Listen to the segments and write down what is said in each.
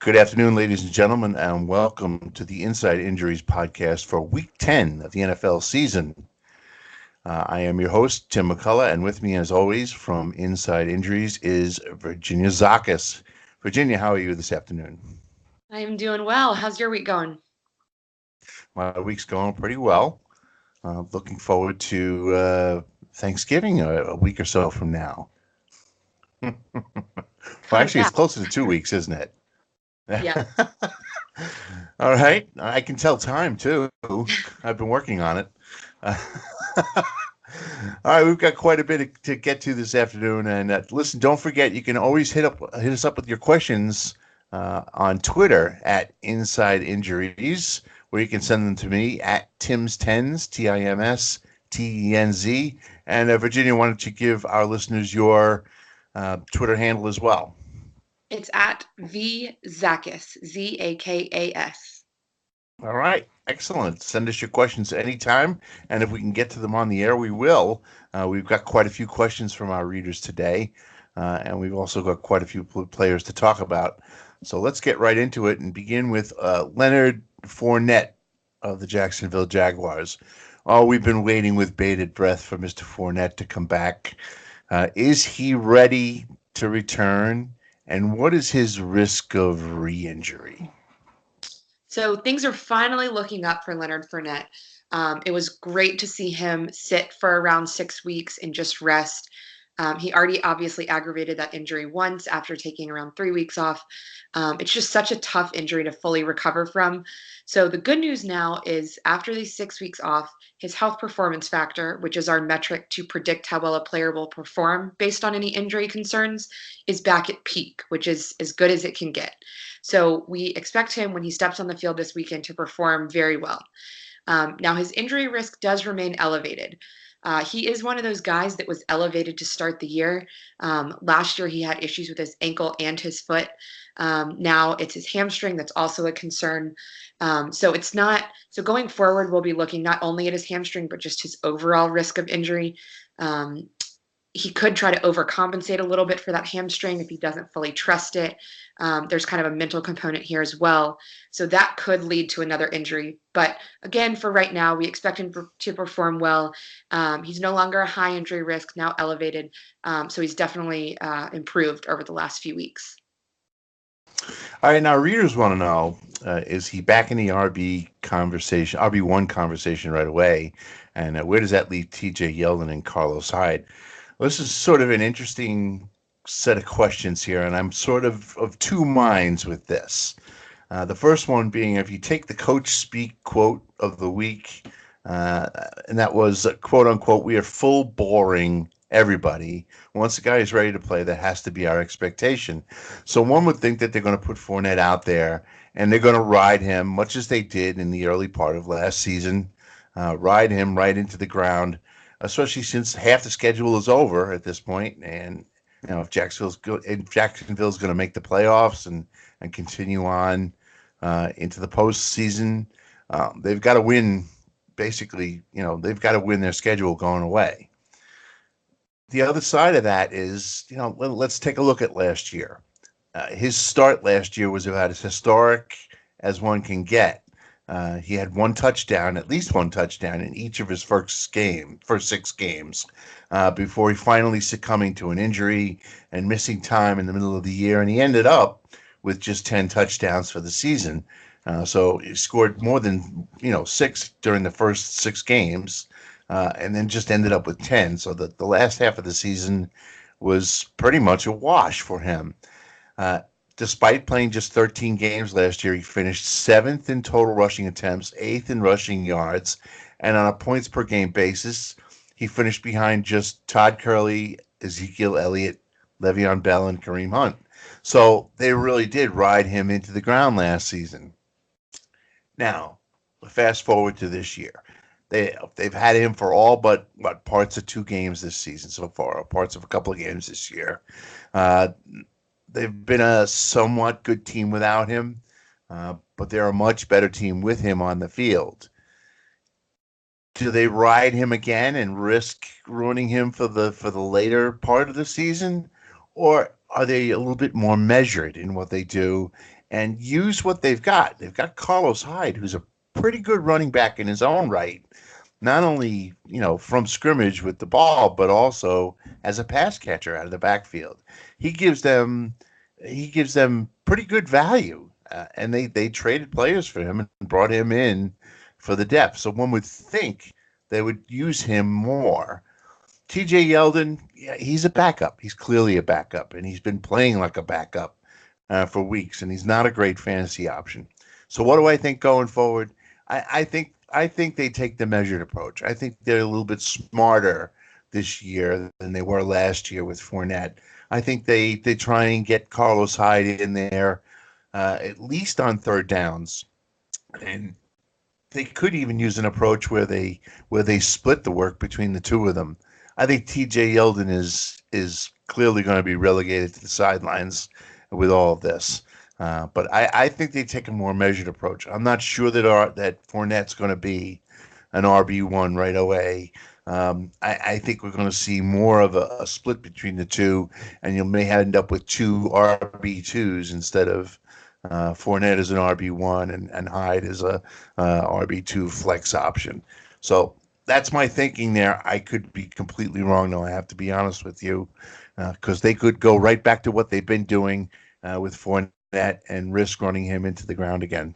Good afternoon, ladies and gentlemen, and welcome to the Inside Injuries podcast for Week 10 of the NFL season. I am your host, Tim McCullough, and with me, as always, from Inside Injuries is Virginia Zakis. Virginia, how are you this afternoon? I am doing well. How's your week going? My week's going pretty well. Looking forward to Thanksgiving a week or so from now. Well, actually, Yeah, it's closer to 2 weeks, isn't it? yeah. All right. I can tell time too. I've been working on it. Uh, All right, we've got quite a bit to get to this afternoon, and listen, don't forget you can always hit us up with your questions on Twitter at Inside Injuries, where you can send them to me at Tim's Tens TimsTenz. And Virginia, why don't you give our listeners your Twitter handle as well? It's at V Zakas, Zakas. All right, excellent. Send us your questions anytime, and if we can get to them on the air, we will. We've got quite a few questions from our readers today, and we've also got quite a few players to talk about. So let's get right into it and begin with Leonard Fournette of the Jacksonville Jaguars. Oh, we've been waiting with bated breath for Mr. Fournette to come back. Is he ready to return? And what is his risk of re-injury? So things are finally looking up for Leonard Fournette. It was great to see him sit for around 6 weeks and just rest. He already obviously aggravated that injury once after taking around 3 weeks off. It's just such a tough injury to fully recover from. So the good news now is after these 6 weeks off, his health performance factor, which is our metric to predict how well a player will perform based on any injury concerns, is back at peak, which is as good as it can get. So we expect him when he steps on the field this weekend to perform very well. Now, his injury risk does remain elevated. He is one of those guys that was elevated to start the year. Last year, he had issues with his ankle and his foot. Now it's his hamstring that's also a concern. So it's not, so going forward, we'll be looking not only at his hamstring, but just his overall risk of injury. Um, he could try to overcompensate a little bit for that hamstring if he doesn't fully trust it. There's kind of a mental component here as well. So that could lead to another injury. But again, for right now, we expect him to perform well. He's no longer a high injury risk, now elevated. So he's definitely improved over the last few weeks. All right, now readers want to know: is he back in the RB1 conversation right away? And where does that leave T.J. Yeldon and Carlos Hyde? Well, this is sort of an interesting set of questions here, and I'm sort of two minds with this. The first one being, if you take the coach speak quote of the week, uh, and that was quote unquote, "We are full boring everybody. Once the guy is ready to play, that has to be our expectation." So one would think that they're going to put Fournette out there and they're going to ride him, much as they did in the early part of last season, ride him right into the ground, especially since half the schedule is over at this point. And if Jacksonville's going to make the playoffs and continue on into the postseason, they've got to win. Basically, they've got to win their schedule going away. The other side of that is, let's take a look at last year. His start last year was about as historic as one can get. He had one touchdown, at least one touchdown, in each of his first 6 games, before he finally succumbing to an injury and missing time in the middle of the year. And he ended up with just 10 touchdowns for the season. So he scored more than 6 during the first 6 games, and then just ended up with 10. So the last half of the season was pretty much a wash for him. Uh, Despite playing just 13 games last year, he finished 7th in total rushing attempts, 8th in rushing yards, and on a points per game basis, he finished behind just Todd Gurley, Ezekiel Elliott, Le'Veon Bell, and Kareem Hunt. So they really did ride him into the ground last season. Now, fast forward to this year. They've had him for all but parts of 2 games this season so far, or parts of a couple of games this year. Uh, they've been a somewhat good team without him, but they're a much better team with him on the field. Do they ride him again and risk ruining him for the later part of the season, or are they a little bit more measured in what they do and use what they've got. They've got Carlos Hyde, who's a pretty good running back in his own right, not only from scrimmage with the ball, but also as a pass catcher out of the backfield. He gives them pretty good value, and they traded players for him and brought him in for the depth. So one would think they would use him more. TJ Yeldon, yeah, he's a backup. He's clearly a backup, and he's been playing like a backup for weeks, and he's not a great fantasy option. So what do I think going forward? I think they take the measured approach. I think they're a little bit smarter this year than they were last year with Fournette. I think they try and get Carlos Hyde in there at least on third downs, and they could even use an approach where they split the work between the two of them. I think T.J. Yeldon is clearly going to be relegated to the sidelines with all of this. But I think they take a more measured approach. I'm not sure that Fournette's going to be an RB1 right away. I think we're going to see more of a split between the two, and you may end up with two RB2s instead of Fournette as an RB1 and Hyde as a RB2 flex option. So that's my thinking there. I could be completely wrong, though. I have to be honest with you, because they could go right back to what they've been doing with Fournette and risk running him into the ground again.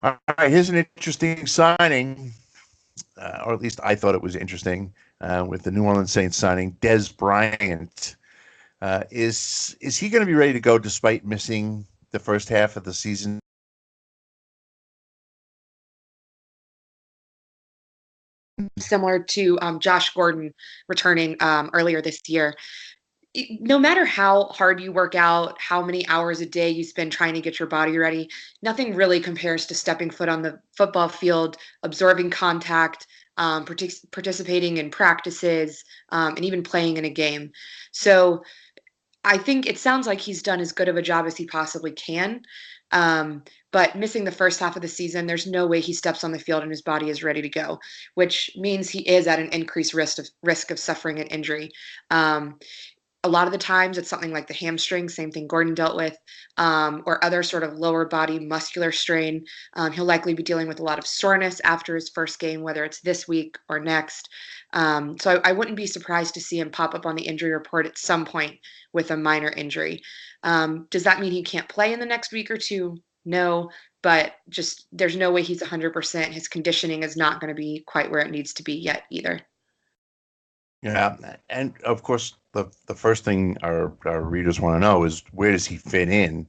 All right, here's an interesting signing, or at least I thought it was interesting, with the New Orleans Saints signing Dez Bryant. Is he going to be ready to go despite missing the first half of the season? Similar to Josh Gordon returning earlier this year. No matter how hard you work out, how many hours a day you spend trying to get your body ready, nothing really compares to stepping foot on the football field, absorbing contact, participating in practices, and even playing in a game. So I think it sounds like he's done as good of a job as he possibly can. But missing the first half of the season, there's no way he steps on the field and his body is ready to go, which means he is at an increased risk of suffering an injury. A lot of the times it's something like the hamstring, same thing Gordon dealt with, or other sort of lower body muscular strain. He'll likely be dealing with a lot of soreness after his first game, whether it's this week or next. So I wouldn't be surprised to see him pop up on the injury report at some point with a minor injury. Does that mean he can't play in the next week or two? No, but just there's no way he's 100%. His conditioning is not going to be quite where it needs to be yet either. Yeah, and of course, the first thing our readers want to know is where does he fit in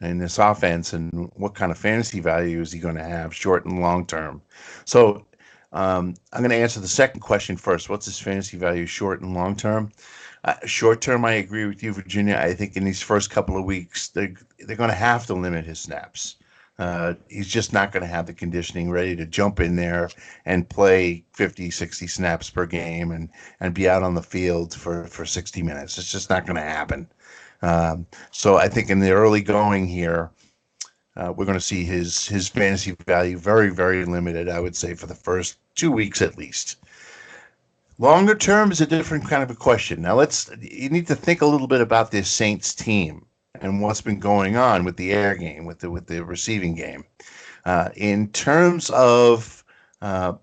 this offense, and what kind of fantasy value is he going to have, short and long term? So I'm going to answer the second question first. What's his fantasy value, short and long term? Short term, I agree with you, Virginia. I think in these first couple of weeks, they're going to have to limit his snaps. He's just not going to have the conditioning ready to jump in there and play 50, 60 snaps per game and be out on the field for 60 minutes. It's just not going to happen. So I think in the early going here, we're going to see his fantasy value very, very limited, I would say, for the first 2 weeks at least. Longer term is a different kind of a question. Now you need to think a little bit about this Saints team and what's been going on with the air game, with the receiving game. In terms of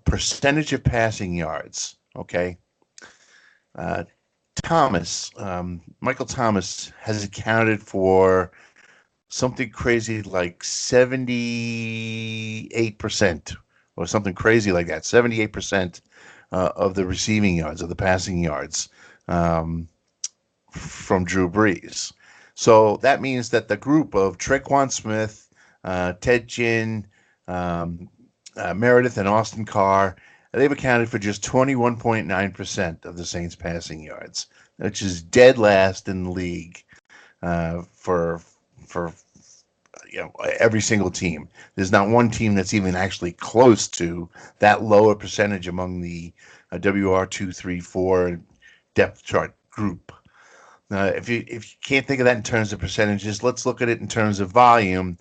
percentage of passing yards, okay, Michael Thomas has accounted for something crazy like 78% or something crazy like that, 78% of the receiving yards, of the passing yards from Drew Brees. So that means that the group of Tre'Quan Smith, Ted Ginn, Meredith, and Austin Carr, they've accounted for just 21.9% of the Saints' passing yards, which is dead last in the league for every single team. There's not one team that's even actually close to that lower percentage among the WR2, 3, 4 depth chart group. If you can't think of that in terms of percentages, let's look at it in terms of volume.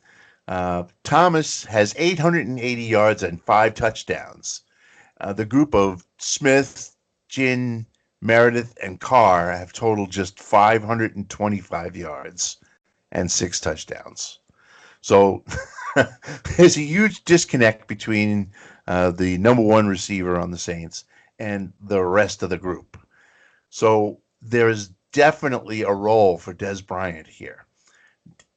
Thomas has 880 yards and 5 touchdowns. The group of Smith, Ginn, Meredith, and Carr have totaled just 525 yards and 6 touchdowns. So there's a huge disconnect between the number one receiver on the Saints and the rest of the group. So there's definitely a role for Dez Bryant here.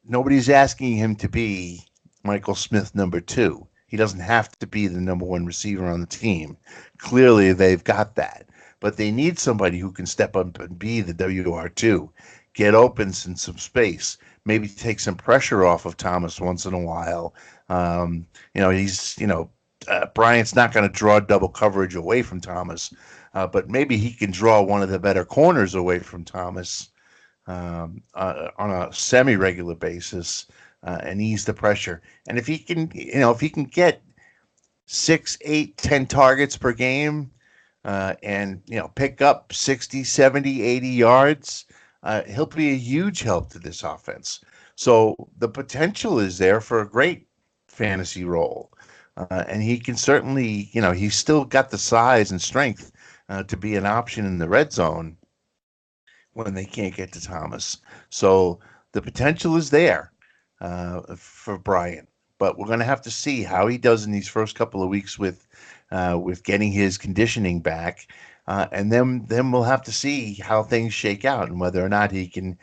Nobody's asking him to be Michael Smith number 2. He doesn't have to be the number one receiver on the team. Clearly, they've got that. But they need somebody who can step up and be the WR2, get open in some space, maybe take some pressure off of Thomas once in a while. Bryant's not going to draw double coverage away from Thomas, but maybe he can draw one of the better corners away from Thomas on a semi-regular basis and ease the pressure. And if he can get 6, 8, 10 targets per game and pick up 60, 70, 80 yards, he'll be a huge help to this offense. So the potential is there for a great fantasy role. And he can certainly, he's still got the size and strength to be an option in the red zone when they can't get to Thomas. So the potential is there for Bryant, but we're going to have to see how he does in these first couple of weeks with getting his conditioning back, and then we'll have to see how things shake out and whether or not he can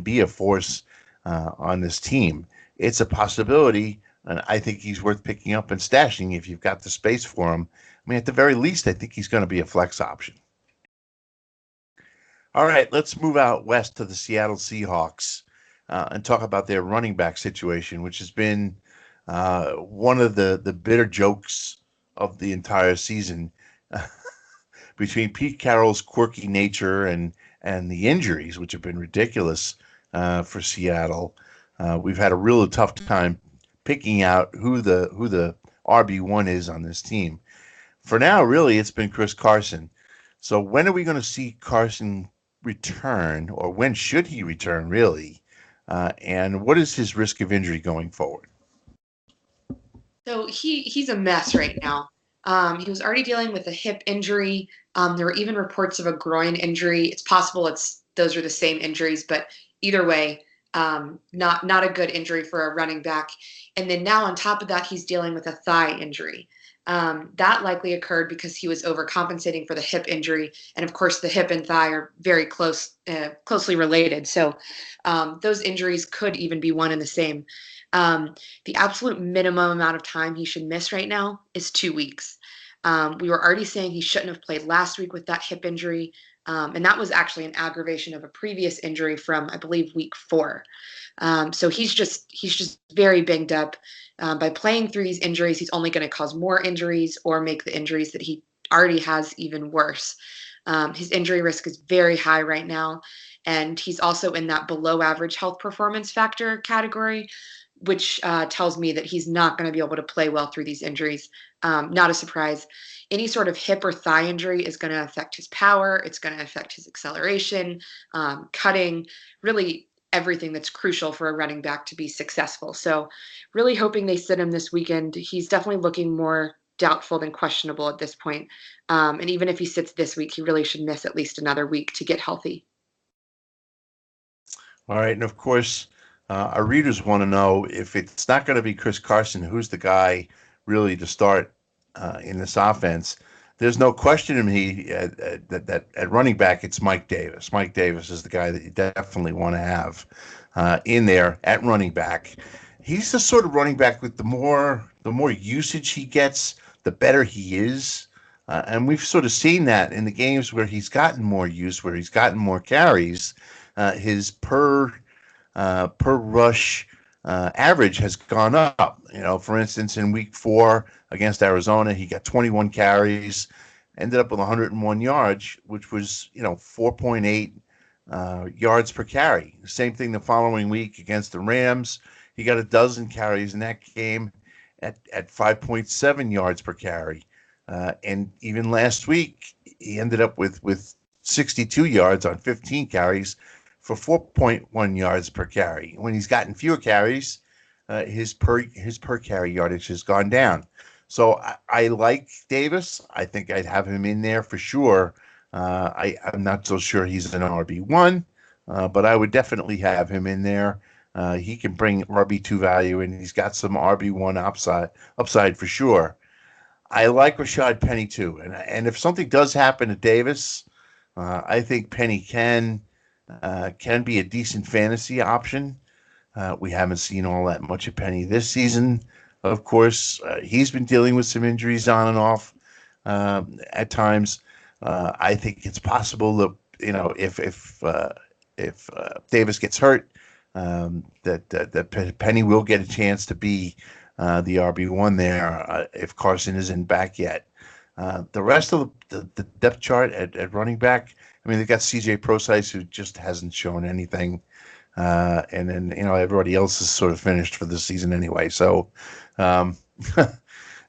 be a force on this team. It's a possibility, and I think he's worth picking up and stashing if you've got the space for him. I mean, at the very least, I think he's going to be a flex option. All right, let's move out west to the Seattle Seahawks and talk about their running back situation, which has been one of the bitter jokes of the entire season between Pete Carroll's quirky nature and the injuries, which have been ridiculous for Seattle. We've had a real tough time picking out who the RB1 is on this team. For now, really, it's been Chris Carson. So when are we going to see Carson return, or when should he return, really? And what is his risk of injury going forward? So he's a mess right now. He was already dealing with a hip injury. There were even reports of a groin injury. It's possible those are the same injuries, but either way, not a good injury for a running back. And then now on top of that, he's dealing with a thigh injury. That likely occurred because he was overcompensating for the hip injury. And of course, the hip and thigh are very closely related. So those injuries could even be one and the same. The absolute minimum amount of time he should miss right now is 2 weeks. We were already saying he shouldn't have played last week with that hip injury. And that was actually an aggravation of a previous injury from, I believe, week 4. So he's just very banged up. By playing through these injuries, he's only going to cause more injuries or make the injuries that he already has even worse. His injury risk is very high right now, and he's also in that below average health performance factor category, which tells me that he's not going to be able to play well through these injuries. Not a surprise. Any sort of hip or thigh injury is going to affect his power. It's going to affect his acceleration, cutting, really everything that's crucial for a running back to be successful. So really hoping they sit him this weekend. He's definitely looking more doubtful than questionable at this point. And even if he sits this week, he really should miss at least another week to get healthy. All right, and of course, our readers want to know, if it's not going to be Chris Carson, who's the guy really to start in this offense. There's no question to me that at running back, it's Mike Davis. Mike Davis is the guy that you definitely want to have in there at running back. He's the sort of running back with the more usage he gets, the better he is. And we've sort of seen that in the games where he's gotten more use, where he's gotten more carries. His per rush average has gone up. For instance, in week 4 against Arizona, he got 21 carries, ended up with 101 yards, which was 4.8 yards per carry. Same thing the following week against the Rams, he got a dozen carries in that game at 5.7 yards per carry. And even last week, he ended up with 62 yards on 15 carries for 4.1 yards per carry. When he's gotten fewer carries, his per carry yardage has gone down. So I like Davis. I think I'd have him in there for sure. I'm not so sure he's an RB1, but I would definitely have him in there. He can bring RB2 value, and he's got some RB1 upside for sure. I like Rashad Penny too, and if something does happen to Davis, I think Penny can be a decent fantasy option. We haven't seen all that much of Penny this season. Of course, he's been dealing with some injuries on and off at times. I think it's possible that if Davis gets hurt, that Penny will get a chance to be the RB1 there if Carson isn't back yet. The rest of the depth chart at running back, I mean, they've got CJ Prosise, who just hasn't shown anything. And then, everybody else is sort of finished for the season anyway. So um,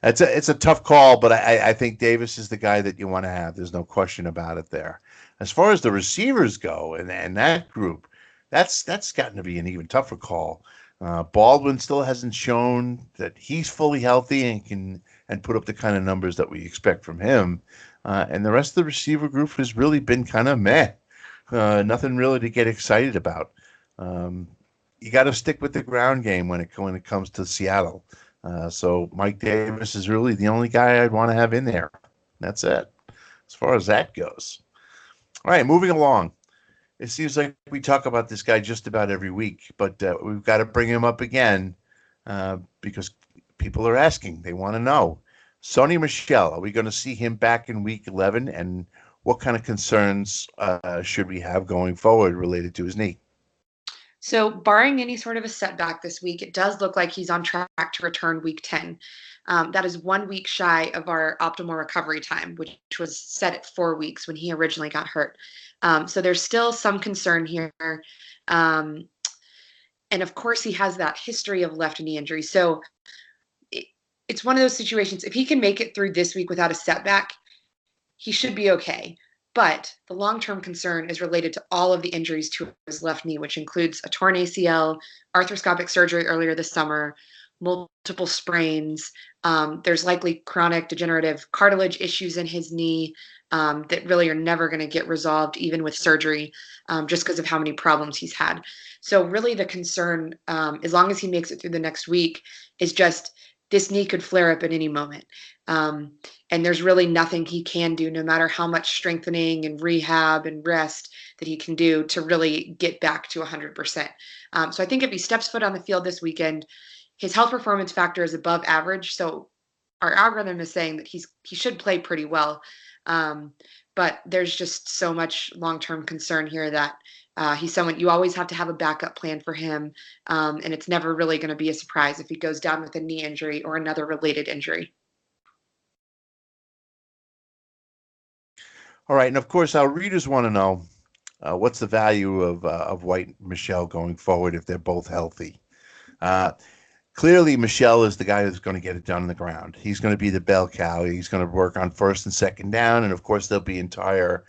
it's a tough call, but I think Davis is the guy that you want to have. There's no question about it there. As far as the receivers go and that group, that's gotten to be an even tougher call. Baldwin still hasn't shown that he's fully healthy and can put up the kind of numbers that we expect from him. And the rest of the receiver group has really been kind of meh. Nothing really to get excited about. You got to stick with the ground game when it comes to Seattle. So Mike Davis is really the only guy I'd want to have in there. That's it, as far as that goes. All right, moving along. It seems like we talk about this guy just about every week, but we've got to bring him up again because people are asking. They want to know. Sony Michel, are we going to see him back in week 11? And what kind of concerns should we have going forward related to his knee? So, barring any sort of a setback this week, it does look like he's on track to return week 10. That is 1 week shy of our optimal recovery time, which was set at 4 weeks when he originally got hurt. So, there's still some concern here. And of course, he has that history of left knee injury. So, it's one of those situations. If he can make it through this week without a setback, he should be okay. But the long-term concern is related to all of the injuries to his left knee, which includes a torn ACL, arthroscopic surgery earlier this summer, multiple sprains. There's likely chronic degenerative cartilage issues in his knee that really are never going to get resolved, even with surgery, just because of how many problems he's had. So really the concern, as long as he makes it through the next week, is just this knee could flare up at any moment. And there's really nothing he can do, no matter how much strengthening and rehab and rest that he can do to really get back to 100%. So I think if he steps foot on the field this weekend, his health performance factor is above average. So our algorithm is saying that he should play pretty well. But there's just so much long-term concern here that he's someone you always have to have a backup plan for him. And it's never really going to be a surprise if he goes down with a knee injury or another related injury. All right, and of course, our readers want to know what's the value of White and Michel going forward if they're both healthy. Clearly, Michel is the guy who's going to get it done on the ground. He's going to be the bell cow. He's going to work on first and second down, and of course, there'll be entire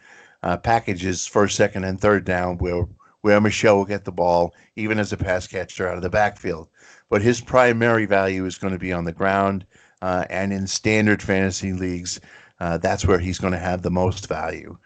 packages, first, second, and third down, where Michel will get the ball, even as a pass catcher out of the backfield. But his primary value is going to be on the ground, and in standard fantasy leagues, that's where he's going to have the most value.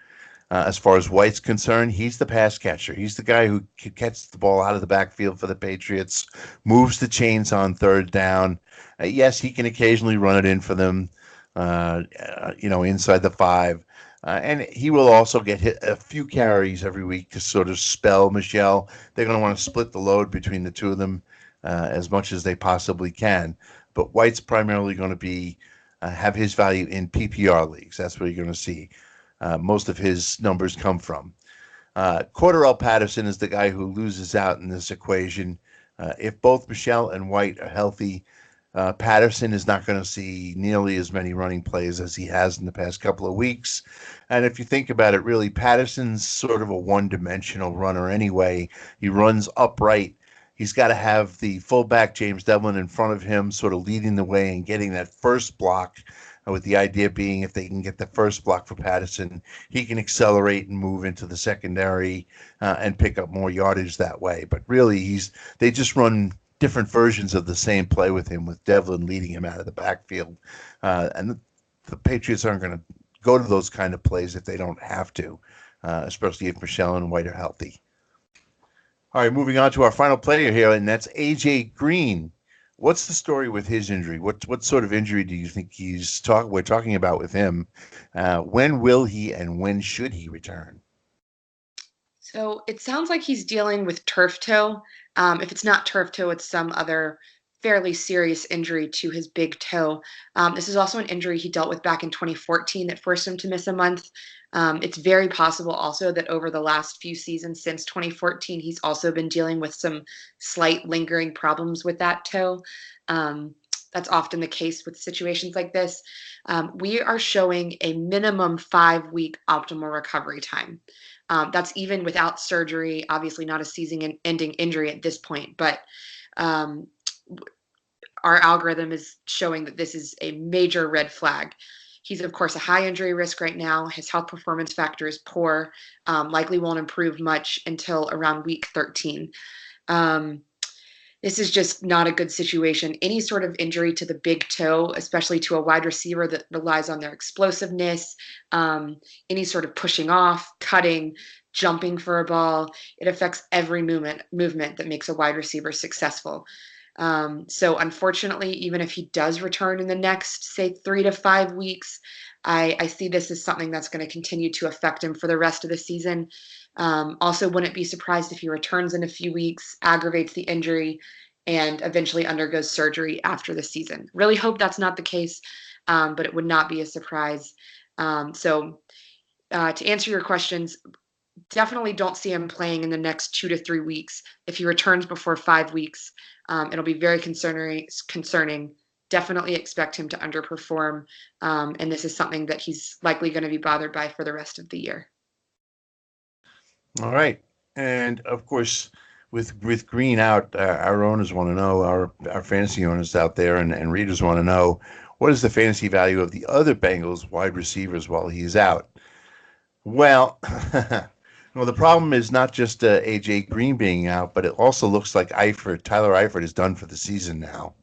As far as White's concerned, he's the pass catcher. He's the guy who catches the ball out of the backfield for the Patriots, moves the chains on third down. Yes, he can occasionally run it in for them, inside the 5. And he will also get hit a few carries every week to sort of spell Michel. They're going to want to split the load between the two of them as much as they possibly can. But White's primarily going to be have his value in PPR leagues. That's where you're going to see most of his numbers come from. Cordarrelle Patterson is the guy who loses out in this equation. If both Michel and White are healthy, Patterson is not going to see nearly as many running plays as he has in the past couple of weeks. And if you think about it, really, Patterson's sort of a one-dimensional runner anyway. He runs upright. He's got to have the fullback, James Devlin, in front of him, sort of leading the way and getting that first block, with the idea being if they can get the first block for Patterson, he can accelerate and move into the secondary and pick up more yardage that way. But really, they just run different versions of the same play with him, with Devlin leading him out of the backfield. And the Patriots aren't going to go to those kind of plays if they don't have to, especially if Michel and White are healthy. All right, moving on to our final player here, and that's AJ Green. What's the story with his injury? What sort of injury do you think we're talking about with him? When will he and when should he return? So it sounds like he's dealing with turf toe. If it's not turf toe, it's some other fairly serious injury to his big toe. This is also an injury he dealt with back in 2014 that forced him to miss a month. It's very possible also that over the last few seasons since 2014, he's also been dealing with some slight lingering problems with that toe. Um, that's often the case with situations like this. We are showing a minimum 5 week optimal recovery time. That's even without surgery, obviously not a season ending injury at this point, but um, our algorithm is showing that this is a major red flag. He's, of course, a high injury risk right now. His health performance factor is poor, likely won't improve much until around week 13. Um, this is just not a good situation. Any sort of injury to the big toe, especially to a wide receiver that relies on their explosiveness, any sort of pushing off, cutting, jumping for a ball, it affects every movement that makes a wide receiver successful. So unfortunately, even if he does return in the next, say, 3 to 5 weeks, I see this as something that's going to continue to affect him for the rest of the season. Also, wouldn't be surprised if he returns in a few weeks, aggravates the injury, and eventually undergoes surgery after the season. Really hope that's not the case, but it would not be a surprise. To answer your questions, definitely don't see him playing in the next 2 to 3 weeks. If he returns before 5 weeks, it'll be very concerning. Definitely expect him to underperform, and this is something that he's likely going to be bothered by for the rest of the year. All right, and of course, with Green out, our owners want to know, our fantasy owners out there and readers want to know, what is the fantasy value of the other Bengals wide receivers while he's out? Well, well, the problem is not just AJ Green being out, but it also looks like Tyler Eifert is done for the season now.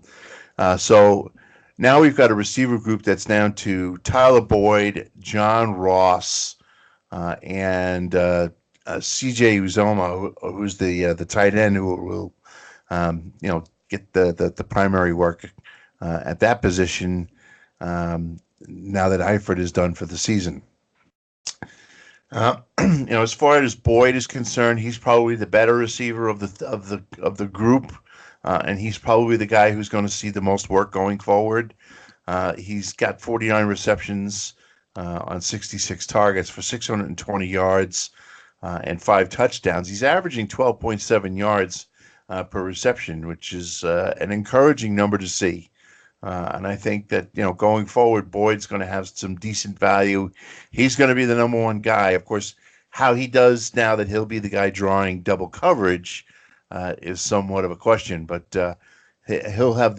So now we've got a receiver group that's down to Tyler Boyd, John Ross, and CJ Uzoma, who's the tight end who will get the primary work at that position now that Eifert is done for the season. As far as Boyd is concerned, he's probably the better receiver of the group, and he's probably the guy who's going to see the most work going forward. He's got 49 receptions on 66 targets for 620 yards and 5 touchdowns. He's averaging 12.7 yards per reception, which is an encouraging number to see. And I think that, going forward, Boyd's going to have some decent value. He's going to be the number one guy. Of course, how he does now that he'll be the guy drawing double coverage is somewhat of a question. But he'll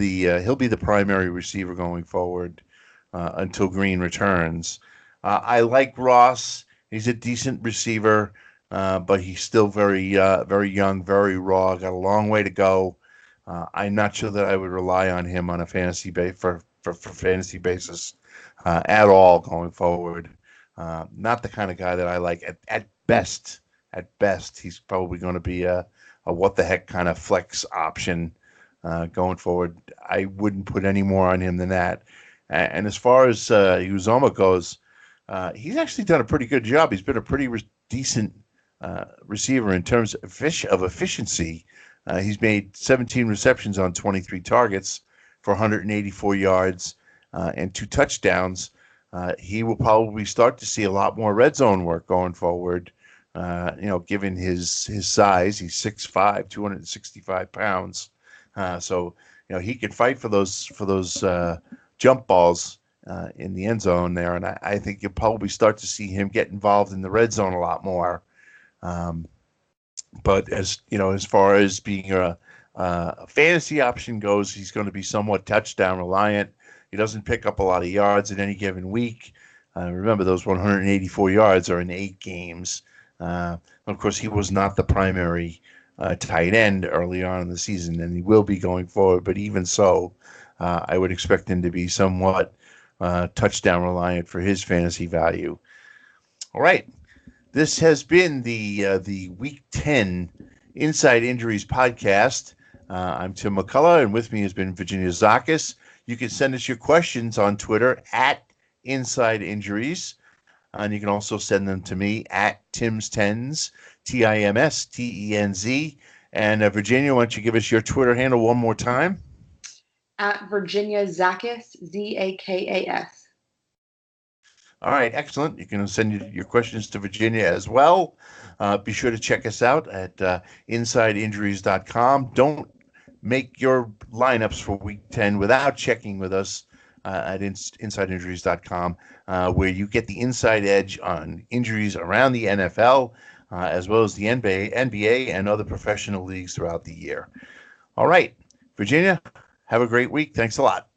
be the primary receiver going forward until Green returns. I like Ross. He's a decent receiver, but he's still very young, very raw. Got a long way to go. I'm not sure that I would rely on him on a fantasy for fantasy basis at all going forward. Not the kind of guy that I like. At best, he's probably going to be a what the heck kind of flex option going forward. I wouldn't put any more on him than that. And as far as Uzoma goes, he's actually done a pretty good job. He's been a pretty decent receiver in terms of efficiency. He's made 17 receptions on 23 targets for 184 yards and 2 touchdowns. He will probably start to see a lot more red zone work going forward. Given his size, he's 6'5", 265 pounds. So he can fight for those jump balls in the end zone there, and I think you'll probably start to see him get involved in the red zone a lot more. But as far as being a fantasy option goes, he's going to be somewhat touchdown reliant. He doesn't pick up a lot of yards in any given week. Remember, those 184 yards are in 8 games. Of course, he was not the primary tight end early on in the season, and he will be going forward. But even so, I would expect him to be somewhat touchdown reliant for his fantasy value. All right. This has been the Week 10 Inside Injuries podcast. I'm Tim McCullough, and with me has been Virginia Zakis. You can send us your questions on Twitter at Inside Injuries, and you can also send them to me at Tim's Tens, TIMSTENZ. And Virginia, why don't you give us your Twitter handle one more time? At Virginia Zakas, Zakas. All right, excellent. You can send your questions to Virginia as well. Be sure to check us out at InsideInjuries.com. Don't make your lineups for Week 10 without checking with us at InsideInjuries.com, where you get the inside edge on injuries around the NFL, as well as the NBA and other professional leagues throughout the year. All right, Virginia, have a great week. Thanks a lot.